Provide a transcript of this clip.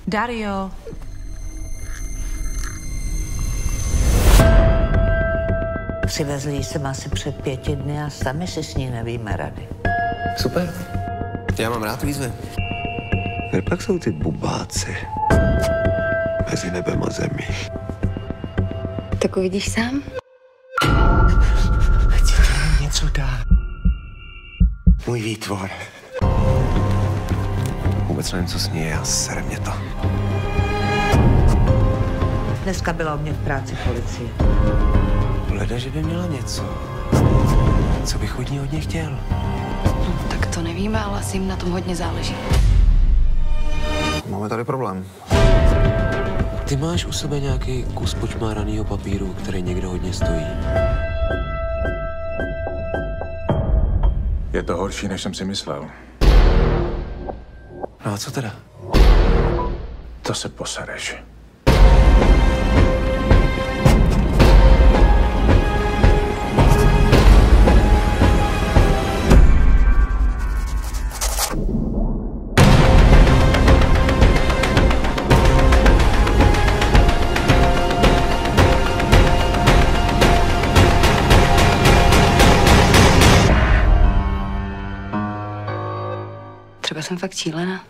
Dario. Přivezli ji sem asi před 5 dny a sami si s ní nevíme rady. Super. Já mám rád výzvy. Pak jsou ty bubáci mezi nebem a zemí. Tak uvidíš sám? Ať ti to něco dá. Můj výtvor. Vůbec nevím, co s ní je a sere mě to. Dneska byla u mě v práci policie. Hleda, že by měla něco. Co bych od ní hodně chtěl. Tak to nevíme, ale asi jim na tom hodně záleží. Máme tady problém. Ty máš u sebe nějaký kus počmáranýho papíru, který někde hodně stojí. Je to horší, než jsem si myslel. No a co teda? To se posereš. Třeba jsem fakt šílená.